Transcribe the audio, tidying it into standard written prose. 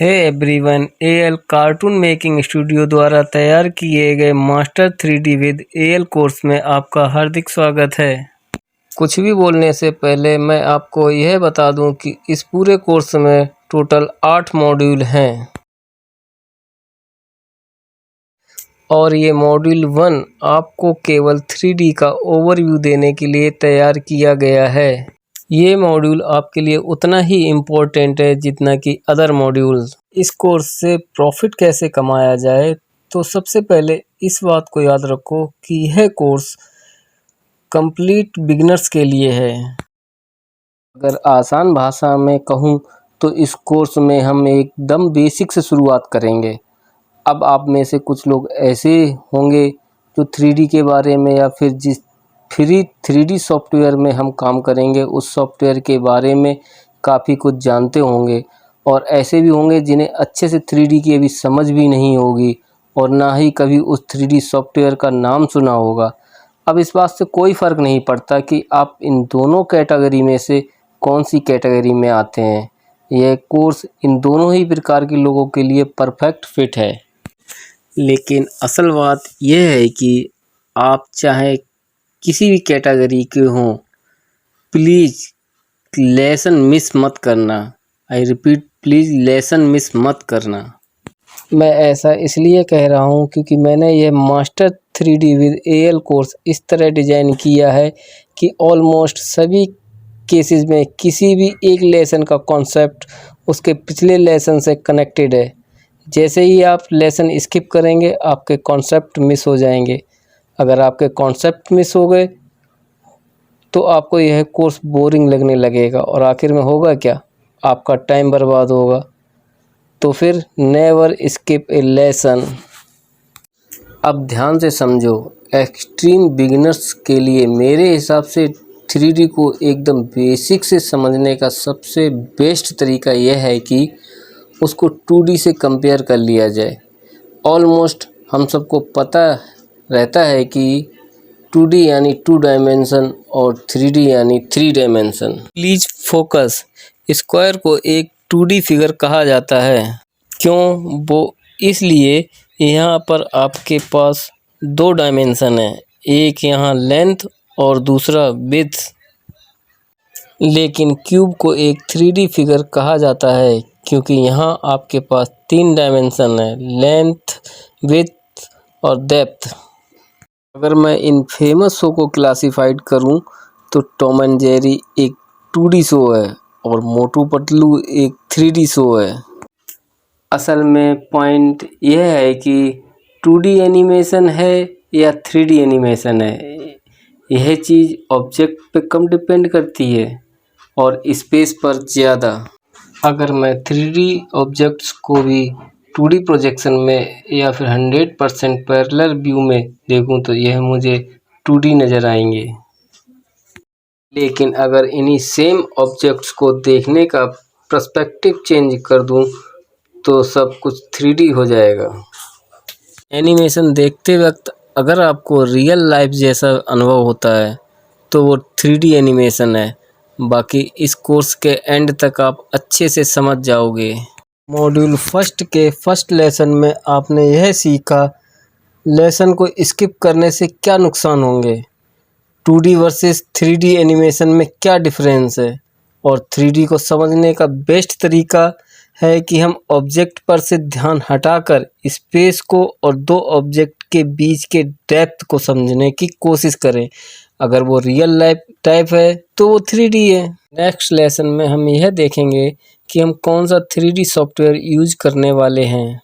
हे everyone, A L cartoon making studio द्वारा तैयार किए गए master 3D with AL course में आपका हार्दिक स्वागत है। कुछ भी बोलने से पहले मैं आपको यह बता दूं कि इस पूरे कोर्स में टोटल 8 मॉड्यूल हैं और ये मॉड्यूल 1 आपको केवल 3D का ओवरव्यू देने के लिए तैयार किया गया है। ये मॉड्यूल आपके लिए उतना ही इम्पोर्टेंट है जितना कि अदर मॉड्यूल्स। इस कोर्स से प्रॉफिट कैसे कमाया जाए, तो सबसे पहले इस बात को याद रखो कि यह कोर्स कंप्लीट बिगिनर्स के लिए है। अगर आसान भाषा में कहूँ तो इस कोर्स में हम एकदम बेसिक से शुरुआत करेंगे। अब आप में से कुछ लोग ऐसे होंगे जो 3D के बारे में या फिर जिस फ्री 3D सॉफ्टवेयर में हम काम करेंगे उस सॉफ्टवेयर के बारे में काफ़ी कुछ जानते होंगे, और ऐसे भी होंगे जिन्हें अच्छे से 3D की अभी समझ भी नहीं होगी और ना ही कभी उस 3D सॉफ्टवेयर का नाम सुना होगा। अब इस बात से कोई फ़र्क नहीं पड़ता कि आप इन दोनों कैटेगरी में से कौन सी कैटेगरी में आते हैं। यह कोर्स इन दोनों ही प्रकार के लोगों के लिए परफेक्ट फिट है। लेकिन असल बात यह है कि आप चाहे किसी भी कैटेगरी के हों, प्लीज़ लेसन मिस मत करना। I repeat, please lesson miss मत करना। मैं ऐसा इसलिए कह रहा हूँ क्योंकि मैंने यह master 3D with AL course इस तरह डिज़ाइन किया है कि ऑलमोस्ट सभी केसेस में किसी भी एक लेसन का कॉन्सेप्ट उसके पिछले लेसन से कनेक्टेड है। जैसे ही आप लेसन स्किप करेंगे आपके कॉन्सेप्ट मिस हो जाएंगे। अगर आपके कॉन्सेप्ट मिस हो गए तो आपको यह कोर्स बोरिंग लगने लगेगा और आखिर में होगा क्या, आपका टाइम बर्बाद होगा। तो फिर नेवर स्किप ए लेसन। अब ध्यान से समझो, एक्सट्रीम बिगिनर्स के लिए मेरे हिसाब से 3D को एकदम बेसिक से समझने का सबसे बेस्ट तरीका यह है कि उसको 2D से कंपेयर कर लिया जाए। ऑलमोस्ट हम सबको पता रहता है कि 2D यानी 2 डायमेंशन और 3D यानी 3 डायमेंशन। Please focus. स्क्वायर को एक 2D फिगर कहा जाता है। क्यों? वो इसलिए यहाँ पर आपके पास 2 डायमेंशन है, एक यहाँ लेंथ और दूसरा विड्थ। लेकिन क्यूब को एक 3D फिगर कहा जाता है क्योंकि यहाँ आपके पास 3 डायमेंशन है, लेंथ, विड्थ और डेप्थ। अगर मैं इन फेमस शो को क्लासिफाइड करूं तो टॉम एंड जेरी एक 2D शो है और मोटू पतलू एक 3D शो है। असल में पॉइंट यह है कि 2D एनिमेशन है या 3D एनिमेशन है, यह चीज़ ऑब्जेक्ट पे कम डिपेंड करती है और स्पेस पर ज़्यादा। अगर मैं 3D ऑब्जेक्ट्स को भी 2D प्रोजेक्शन में या फिर 100% पैरेलल व्यू में देखूं तो यह मुझे 2D नज़र आएंगे। लेकिन अगर इन्हीं सेम ऑब्जेक्ट्स को देखने का पर्सपेक्टिव चेंज कर दूं तो सब कुछ 3D हो जाएगा। एनिमेशन देखते वक्त अगर आपको रियल लाइफ जैसा अनुभव होता है तो वो 3D एनिमेशन है। बाकी इस कोर्स के एंड तक आप अच्छे से समझ जाओगे। मॉड्यूल फर्स्ट के फर्स्ट लेसन में आपने यह सीखा लेसन को स्किप करने से क्या नुकसान होंगे, 2D वर्सेस 3D एनिमेशन में क्या डिफरेंस है, और 3D को समझने का बेस्ट तरीका है कि हम ऑब्जेक्ट पर से ध्यान हटाकर स्पेस को और 2 ऑब्जेक्ट के बीच के डेप्थ को समझने की कोशिश करें। अगर वो रियल लाइफ टाइप है तो वो 3D है। नेक्स्ट लेसन में हम यह देखेंगे कि हम कौन सा 3D सॉफ्टवेयर यूज करने वाले हैं।